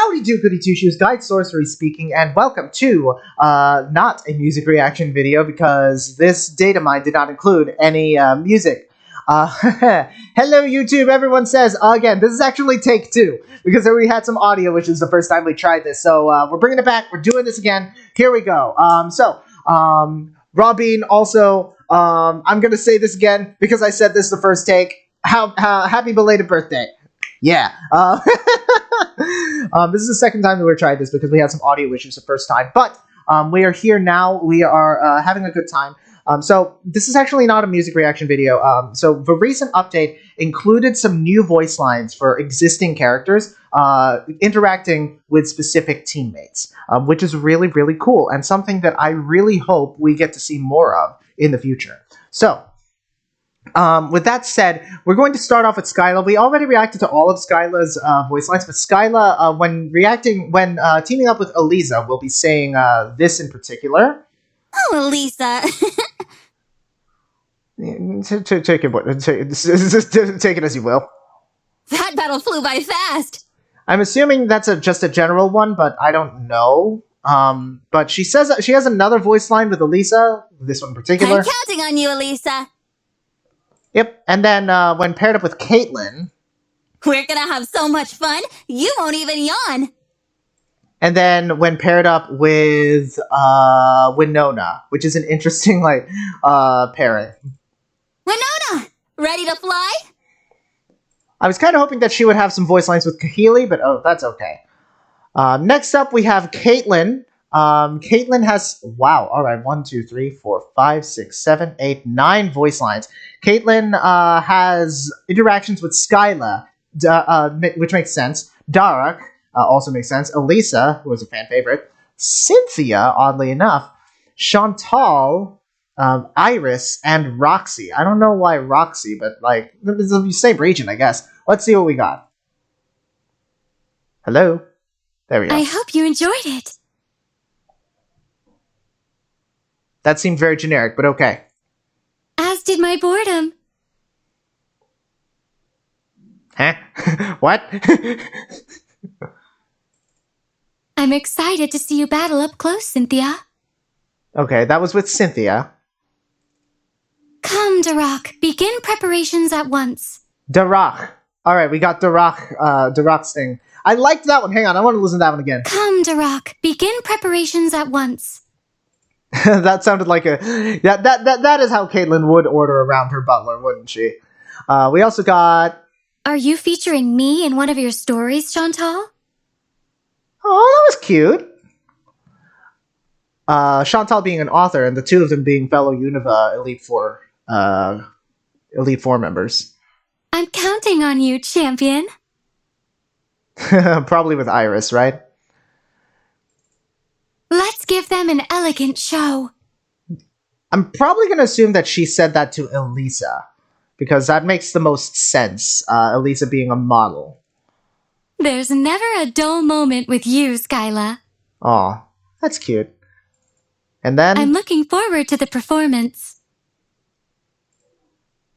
Howdy do, goody two-shoes, Guide Sorcery speaking, and welcome to, not a music reaction video, because this data mine did not include any, music. Hello YouTube, everyone says, again, this is actually take two, because we had some audio, which is the first time we tried this, so, we're bringing it back, we're doing this again, here we go. Robin, also, I'm gonna say this again, because I said this the first take, happy belated birthday. Yeah. This is the second time that we're trying this because we had some audio issues the first time. But we are here now. We are having a good time. So this is actually not a music reaction video. So the recent update included some new voice lines for existing characters interacting with specific teammates, which is really, really cool and something that I really hope we get to see more of in the future. So with that said, we're going to start off with Skyla. We already reacted to all of Skyla's voice lines, but Skyla, when teaming up with Eliza, will be saying this in particular. Oh, Eliza. Take it as you will. That battle flew by fast. I'm assuming that's just a general one, but I don't know. But she says she has another voice line with Eliza, this one in particular. I'm counting on you, Eliza. Yep, and then when paired up with Caitlyn... We're gonna have so much fun, you won't even yawn. And then when paired up with Winona, which is an interesting, pairing. Winona, ready to fly? I was kind of hoping that she would have some voice lines with Kahili, but oh, that's okay. Next up, we have Caitlyn. Caitlyn has, wow, all right, 1, 2, 3, 4, 5, 6, 7, 8, 9 voice lines. Caitlyn has interactions with Skyla, which makes sense. Darak also makes sense. Elisa, who was a fan favorite. Cynthia, oddly enough. Chantal, Iris, and Roxy. I don't know why Roxy, but, it's the same region, I guess. Let's see what we got. Hello? There we go. I hope you enjoyed it. That seemed very generic, but okay. As did my boredom. Huh? What? I'm excited to see you battle up close, Cynthia. Okay, that was with Cynthia. Come, Darak. Begin preparations at once. Darak. Alright, we got Darak's thing. I liked that one. Hang on, I want to listen to that one again. Come, Darak. Begin preparations at once. That sounded like that is how Caitlyn would order around her butler, wouldn't she? We also got... Are you featuring me in one of your stories, Chantal? Oh, that was cute. Chantal being an author, and the two of them being fellow Unova Elite Four members. I'm counting on you, champion. Probably with Iris, right? Let's give them an elegant show. I'm probably going to assume that she said that to Elisa, because that makes the most sense, Elisa being a model. There's never a dull moment with you, Skyla. Aw, that's cute. And then... I'm looking forward to the performance.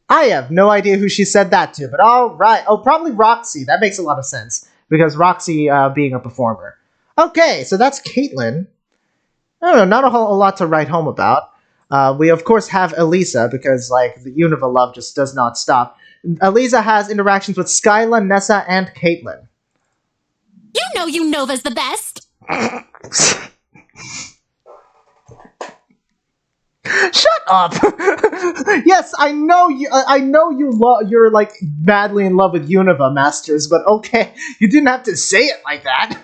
I have no idea who she said that to, but alright. Oh, probably Roxy. That makes a lot of sense, because Roxy being a performer. Okay, so that's Caitlyn. I don't know, not a whole lot to write home about. We, of course, have Elisa, because, the Unova love just does not stop. Elisa has interactions with Skyla, Nessa, and Caitlyn. You know Unova's the best! Shut up! Yes, I know you're, madly in love with Unova, Masters, but okay, you didn't have to say it like that.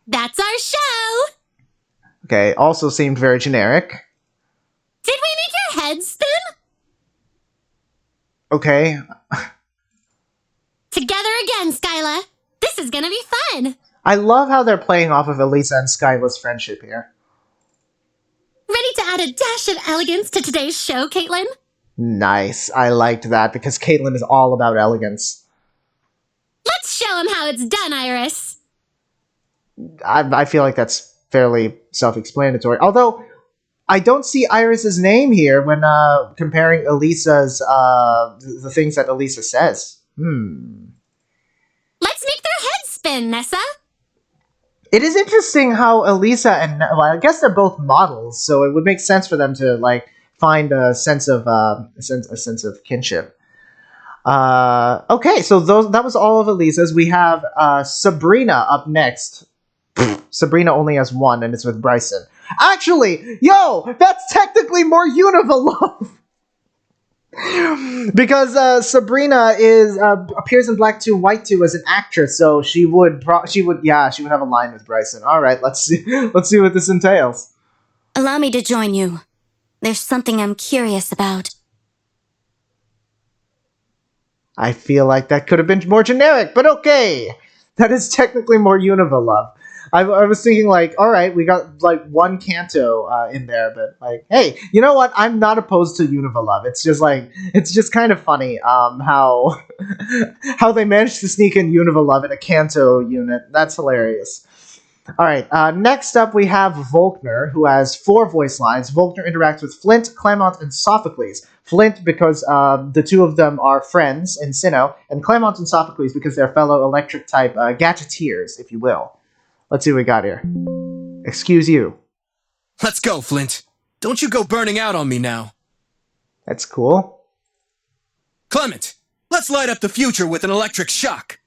That's our show! Okay, also seemed very generic. Did we make your head spin? Okay. Together again, Skyla. This is gonna be fun. I love how they're playing off of Elisa and Skyla's friendship here. Ready to add a dash of elegance to today's show, Caitlyn? Nice. I liked that, because Caitlyn is all about elegance. Let's show him how it's done, Iris. I feel like that's fairly self-explanatory. Although, I don't see Iris's name here when comparing Elisa's, the things that Elisa says. Let's make their heads spin. happen, Nessa? It is interesting how Elisa and, well, I guess they're both models, so it would make sense for them to like find a sense of a sense of kinship. Okay, so that was all of Elisa's. We have Sabrina up next. Sabrina only has one, and it's with Bryson. Actually, yo, that's technically more Univalove. Because Sabrina is appears in Black 2 White 2 as an actress, so she would have a line with Bryson. All right, let's see what this entails. Allow me to join you. There's something I'm curious about. I feel like that could have been more generic, but okay. That is technically more Univalove. I was thinking, like, all right, we got, like, one Kanto in there, but, like, hey, you know what? I'm not opposed to Univalove. It's just kind of funny how they managed to sneak in Univalove in a Kanto unit. That's hilarious. All right, next up we have Volkner, who has 4 voice lines. Volkner interacts with Flint, Clement, and Sophocles. Flint because the two of them are friends in Sinnoh, and Clement and Sophocles because they're fellow electric-type gadgeteers, if you will. Let's see what we got here. Excuse you. Let's go, Flint. Don't you go burning out on me now. That's cool. Clement, let's light up the future with an electric shock.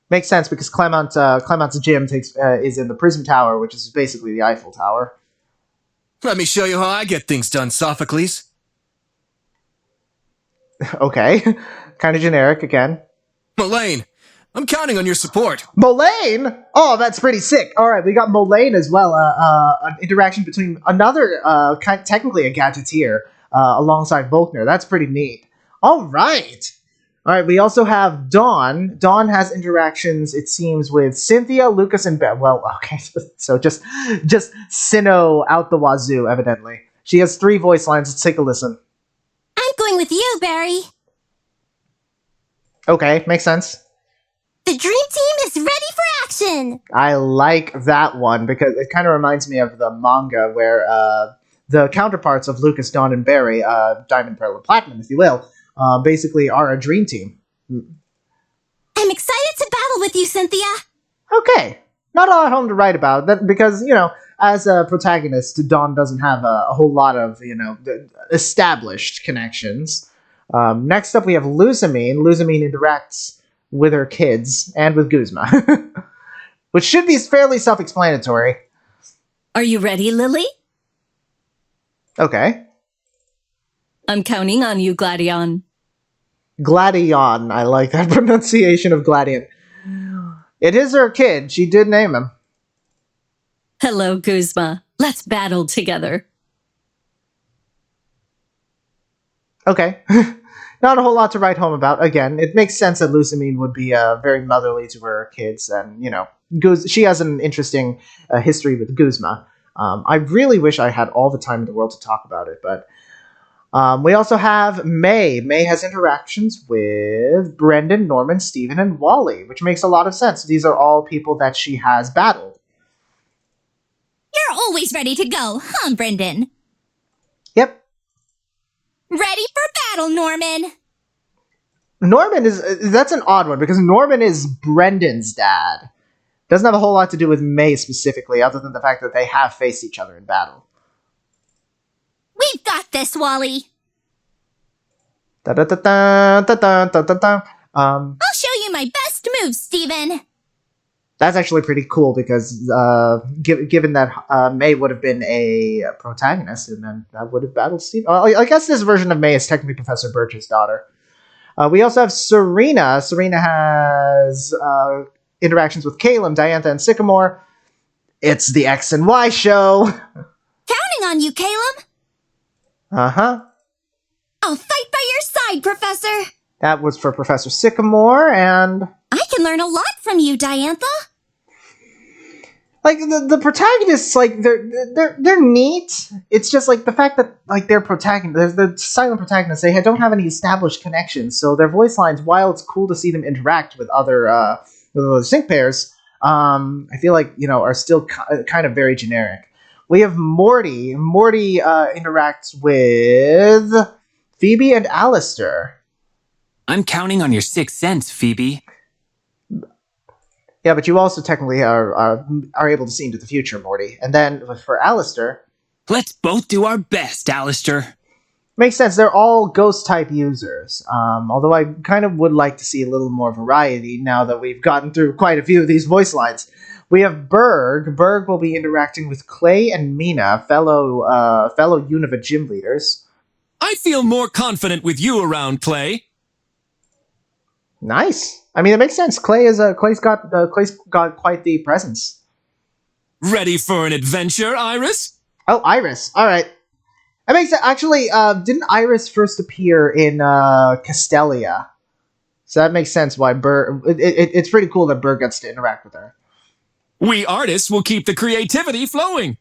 Makes sense because Clement's gym is in the Prism Tower, which is basically the Eiffel Tower. Let me show you how I get things done, Sophocles. Okay. Kind of generic again. Mullane, I'm counting on your support. Mullane? Oh, that's pretty sick. All right, we got Mullane as well. An interaction between another, technically a gadgeteer, alongside Volkner. That's pretty neat. All right. All right, we also have Dawn. Dawn has interactions, it seems, with Cynthia, Lucas, and Ben. Well, okay, so just Sinnoh out the wazoo, evidently. She has 3 voice lines. Let's take a listen. I'm going with you, Barry. Okay, makes sense. The dream team is ready for action! I like that one because it kind of reminds me of the manga where the counterparts of Lucas, Dawn, and Barry, Diamond, Pearl, and Platinum, if you will, basically are a dream team. I'm excited to battle with you, Cynthia. Okay. Not a lot home to write about that because, you know, as a protagonist, Dawn doesn't have a whole lot of, you know, established connections. Next up, we have Luzamine. Luzamine interacts with her kids and with Guzma, which should be fairly self-explanatory. Are you ready, Lily? Okay. I'm counting on you, Gladion. Gladion. I like that pronunciation of Gladion. It is her kid. She did name him. Hello, Guzma. Let's battle together. Okay. Not a whole lot to write home about. Again, it makes sense that Luzamine would be very motherly to her kids, and, you know, she has an interesting history with Guzma. I really wish I had all the time in the world to talk about it, but we also have May. May has interactions with Brendan, Norman, Steven, and Wally, which makes a lot of sense. These are all people that she has battled. You're always ready to go, huh, Brendan? Yep. Ready for battle, Norman! Norman that's an odd one, because Norman is Brendan's dad. Doesn't have a whole lot to do with May specifically, other than the fact that they have faced each other in battle. We've got this, Wally! Da-da-da-da-da-da-da-da-da. I'll show you my best moves, Steven! That's actually pretty cool, because given that May would have been a protagonist, and then that would have battled Steve. I guess this version of May is technically Professor Birch's daughter. We also have Serena. Serena has interactions with Caleb, Diantha, and Sycamore. It's the X and Y show. Counting on you, Caleb! Uh-huh. I'll fight by your side, Professor! That was for Professor Sycamore, and I can learn a lot from you, Diantha! like the protagonists, like they're neat. It's just like the fact that like they're protagonists, the silent protagonists, they don't have any established connections. So their voice lines, while it's cool to see them interact with other sync pairs, I feel like, you know, are still kind of very generic. We have Morty. Morty interacts with Phoebe and Alistair. I'm counting on your 6th sense, Phoebe. Yeah, but you also technically are able to see into the future, Morty. And then for Alistair, Let's both do our best, Alistair. makes sense. They're all ghost type users. Although I kind of would like to see a little more variety now that we've gotten through quite a few of these voice lines. We have Berg. Berg will be interacting with Clay and Mina, fellow Unova gym leaders. I feel more confident with you around, Clay. Nice. I mean, it makes sense. Clay's got quite the presence. Ready for an adventure, Iris? Oh, Iris. All right. That makes sense. Actually, didn't Iris first appear in Castelia? So that makes sense why Berg... It's pretty cool that Berg gets to interact with her. We artists will keep the creativity flowing.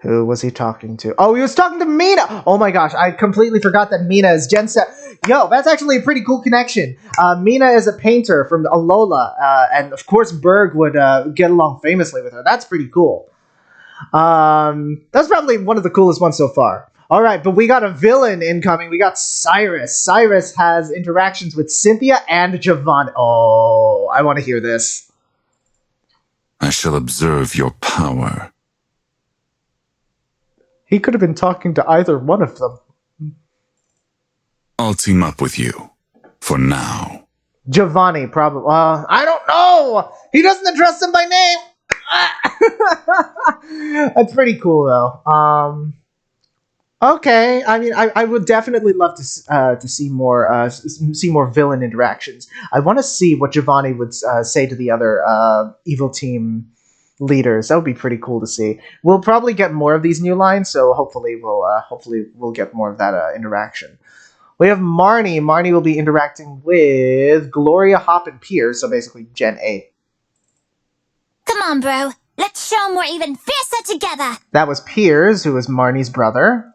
Who was he talking to? Oh, he was talking to Mina! Oh my gosh, I completely forgot that Mina is Genset. Yo, that's actually a pretty cool connection. Mina is a painter from Alola, and of course Berg would get along famously with her. That's pretty cool. That's probably one of the coolest ones so far. Alright, but we got a villain incoming. We got Cyrus. Cyrus has interactions with Cynthia and Giovanni. Oh, I want to hear this. I shall observe your power. He could have been talking to either one of them. I'll team up with you. For now. Giovanni, probably. I don't know! He doesn't address them by name! That's pretty cool, though. Okay, I mean, I would definitely love to see more villain interactions. I want to see what Giovanni would say to the other evil team leaders. That would be pretty cool to see. We'll probably get more of these new lines, so hopefully we'll get more of that interaction. We have Marnie. Marnie will be interacting with Gloria, Hop, and Piers, so basically Gen 8. Come on, bro. Let's show them we're even fiercer together. That was Piers, who was Marnie's brother.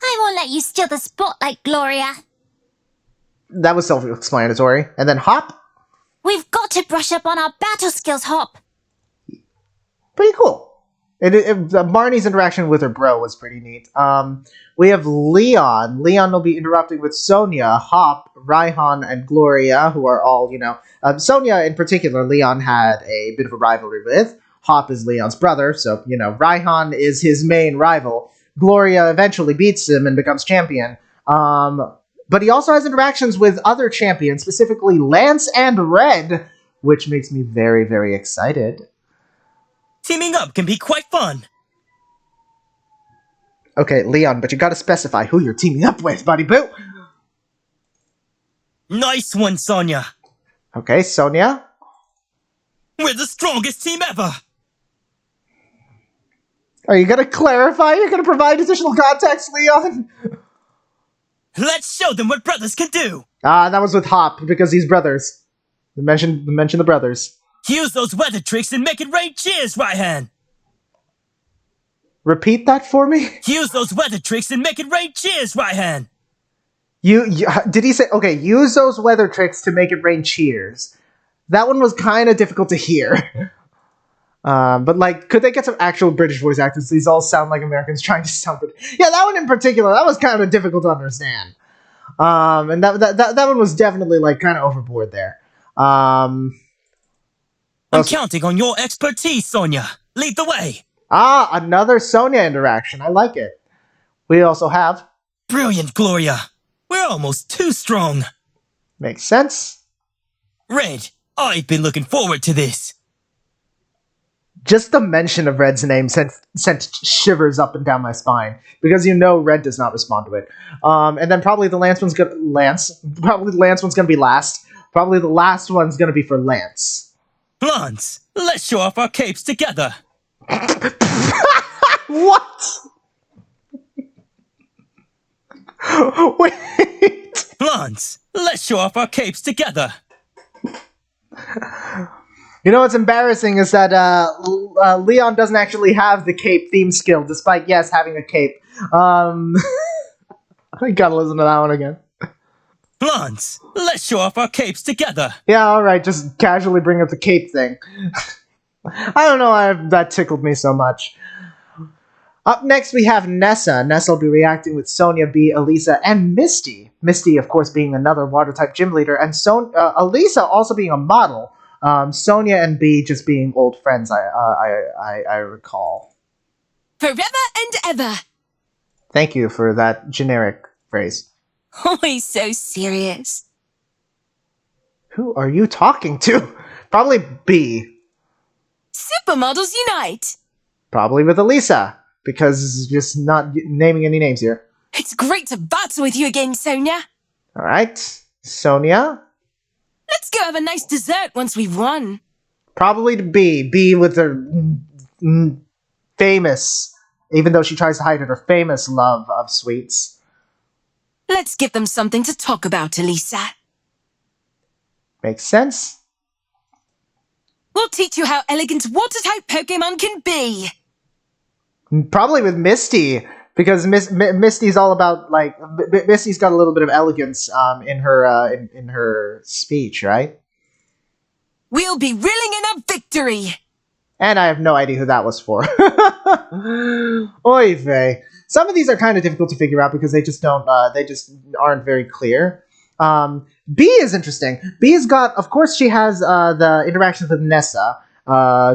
I won't let you steal the spotlight, Gloria. That was self-explanatory. And then Hop. We've got to brush up on our battle skills, Hop. Pretty cool. Marnie's interaction with her bro was pretty neat. We have Leon. Leon will be interacting with Sonia, Hop, Raihan, and Gloria, who are all, Sonia in particular, Leon had a bit of a rivalry with. Hop is Leon's brother, so, Raihan is his main rival. Gloria eventually beats him and becomes champion. But he also has interactions with other champions, specifically Lance and Red, which makes me very, very excited. Teaming up can be quite fun. Okay, Leon, but you gotta specify who you're teaming up with, buddy boo! Nice one, Sonia. Okay, Sonia. We're the strongest team ever. Are you gonna clarify? You're gonna provide additional context, Leon? Let's show them what brothers can do. That was with Hop, because he's brothers. Mention the brothers. Use those weather tricks and make it rain cheers, Raihan. Repeat that for me? Use those weather tricks and make it rain cheers, Raihan. Did he say, okay, use those weather tricks to make it rain cheers. That one was kind of difficult to hear. But, could they get some actual British voice actors? These all sound like Americans trying to sound good. Yeah, that one in particular, that was kind of difficult to understand. And that one was definitely, kind of overboard there. I'm counting on your expertise, Sonia. Lead the way. Another Sonia interaction. I like it. We also have... Brilliant, Gloria. We're almost too strong. Makes sense. Red, I've been looking forward to this. Just the mention of Red's name sent shivers up and down my spine. Because Red does not respond to it. And then probably the Lance one's gonna... Probably the Lance one's gonna be last. Probably the last one's gonna be for Lance. Lance, let's show off our capes together. What? Wait. Lance, let's show off our capes together. What's embarrassing is that Leon doesn't actually have the cape theme skill, despite, yes, having a cape. I gotta listen to that one again. Lance, let's show off our capes together. Yeah, alright, just casually bring up the cape thing. I don't know why that tickled me so much. Up next, we have Nessa. Nessa will be reacting with Sonia, B, Elisa, and Misty. Misty, of course, being another Water-type gym leader, and Elisa also being a model. Sonia and B just being old friends. I recall. Forever and ever. Thank you for that generic phrase. Oh, he's so serious. Who are you talking to? Probably B. Supermodels unite. Probably with Elisa, because just not naming any names here. It's great to battle with you again, Sonia. All right, Sonia. Let's go have a nice dessert once we've won. Probably to B. B with her famous, even though she tries to hide it, her famous love of sweets. Let's give them something to talk about, Elisa. Makes sense. We'll teach you how elegant water-type Pokémon can be. Probably with Misty, because Misty's all about, like, Misty's got a little bit of elegance in her in her speech, right? We'll be reeling in a victory. And I have no idea who that was for. Oy vey. Some of these are kind of difficult to figure out because they just don't, they just aren't very clear. B is interesting. B has got, of course, she has the interactions with Nessa,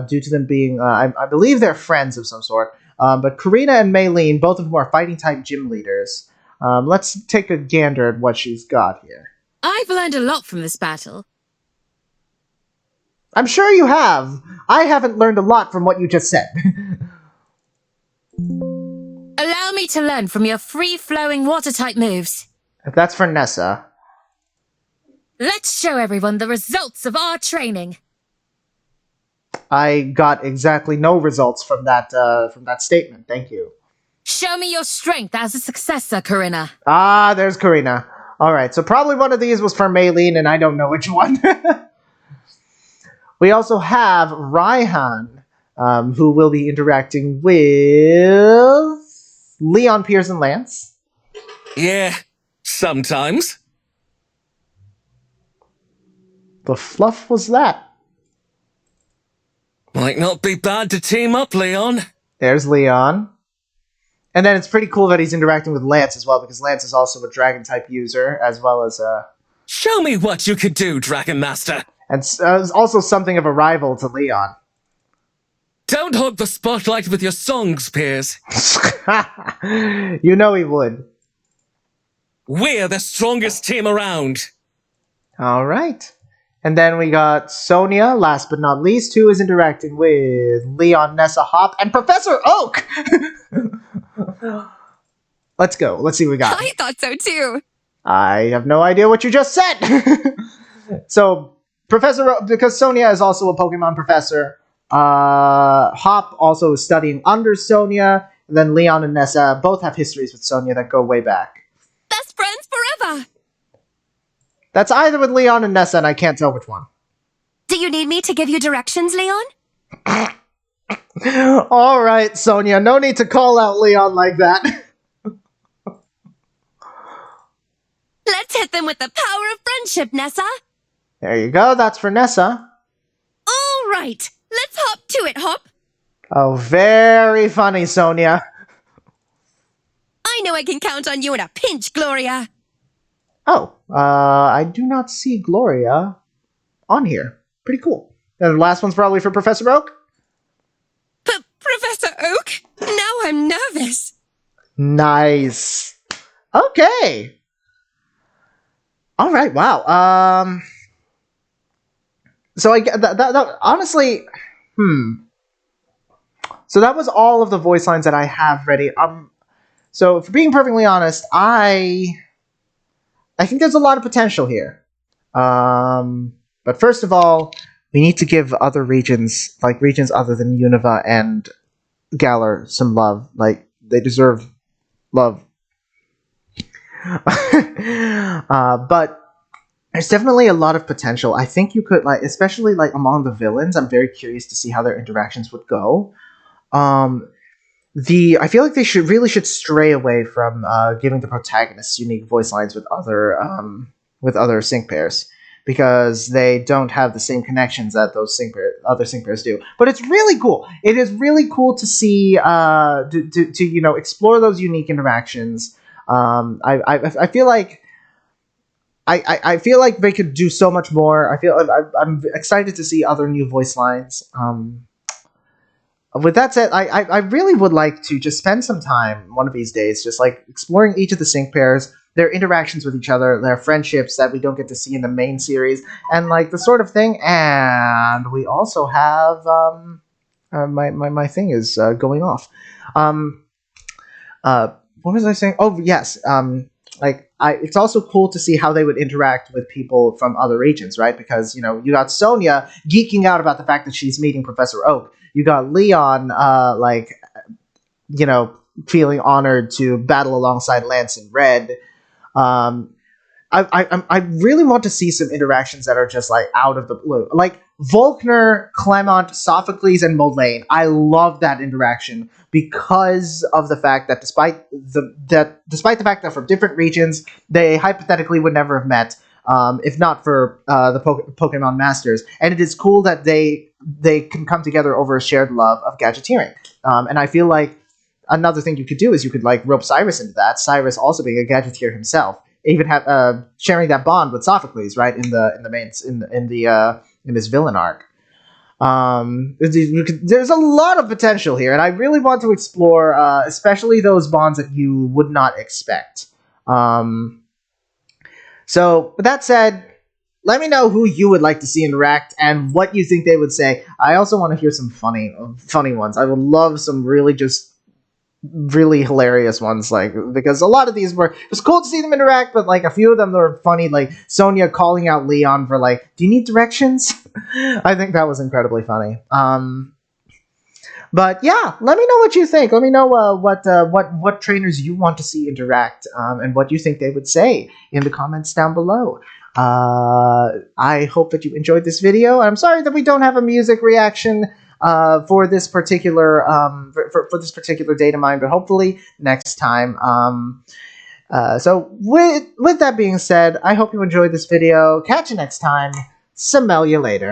due to them being, I believe they're friends of some sort. But Karina and Maylene, both of whom are fighting-type gym leaders. Let's take a gander at what she's got here. I've learned a lot from this battle. I'm sure you have. I haven't learned a lot from what you just said. Allow me to learn from your free-flowing water-type moves. That's for Nessa. Let's show everyone the results of our training. I got exactly no results from that statement. Thank you. Show me your strength as a successor, Karina. Ah, there's Karina. All right, so probably one of these was for Maylene, and I don't know which one. We also have Raihan, who will be interacting with Leon, Piers, and Lance. Yeah, sometimes. The fluff was that? Might not be bad to team up, Leon. There's Leon. And then it's pretty cool that he's interacting with Lance as well, because Lance is also a Dragon-type user, as well as Show me what you can do, Dragon Master. and also something of a rival to Leon. Don't hog the spotlight with your songs, Piers. You know he would. We're the strongest team around. All right. And then we got Sonia, last but not least, who is interacting with Leon, Nessa, Hop, and Professor Oak! Let's go. Let's see what we got. I thought so too. I have no idea what you just said! So, Professor Oak, because Sonia is also a Pokemon professor, Hop also is studying under Sonia, and then Leon and Nessa both have histories with Sonia that go way back. Best friends forever. That's either with Leon and Nessa, and I can't tell which one. Do you need me to give you directions, Leon? All right, Sonia, no need to call out Leon like that. Let's hit them with the power of friendship, Nessa. There you go, that's for Nessa. All right, let's hop to it, Hop. Oh, very funny, Sonia. I know I can count on you in a pinch, Gloria. Oh, I do not see Gloria on here. Pretty cool. And the last one's probably for Professor Oak? Professor Oak? Now I'm nervous. Nice. Okay. All right, wow. So I that honestly, So that was all of the voice lines that I have ready. So for being perfectly honest, I think there's a lot of potential here. But first of all, we need to give other regions, like regions other than Unova and Galar, some love. Like, they deserve love. But there's definitely a lot of potential. I think you could, like, especially like among the villains, I'm very curious to see how their interactions would go. I feel like they should stray away from giving the protagonists unique voice lines with other sync pairs, because they don't have the same connections that those other sync pairs do. But it's really cool. It is really cool to see to explore those unique interactions. I feel like I feel like they could do so much more. I'm excited to see other new voice lines. With that said, I really would like to just spend some time one of these days just like exploring each of the sync pairs, their interactions with each other, their friendships that we don't get to see in the main series, and like the sort of thing. And we also have my thing is going off. What was I saying? Oh yes, it's also cool to see how they would interact with people from other regions, right? Because you know you got Sonia geeking out about the fact that she's meeting Professor Oak. You got Leon, feeling honored to battle alongside Lance and Red. I really want to see some interactions that are just like out of the blue, like Volkner, Clement, Sophocles, and Mulane. I love that interaction because of the fact that despite the fact that from different regions, they hypothetically would never have met. If not for the Pokemon Masters. And it is cool that they can come together over a shared love of gadgeteering. And I feel like another thing you could do is you could like rope Cyrus into that. Cyrus also being a gadgeteer himself, even have sharing that bond with Sophocles, right in this villain arc. There's a lot of potential here, and I really want to explore, especially those bonds that you would not expect. So, with that said, let me know who you would like to see interact and what you think they would say. I also want to hear some funny ones. I would love some really hilarious ones, like, because a lot of these it was cool to see them interact, but like a few of them were funny, like Sonia calling out Leon for like, do you need directions? I think that was incredibly funny. But yeah, let me know what you think. Let me know what trainers you want to see interact, and what you think they would say in the comments down below. I hope that you enjoyed this video. I'm sorry that we don't have a music reaction for this particular for this particular data mine, but hopefully next time. So with that being said, I hope you enjoyed this video. Catch you next time. Smell you later.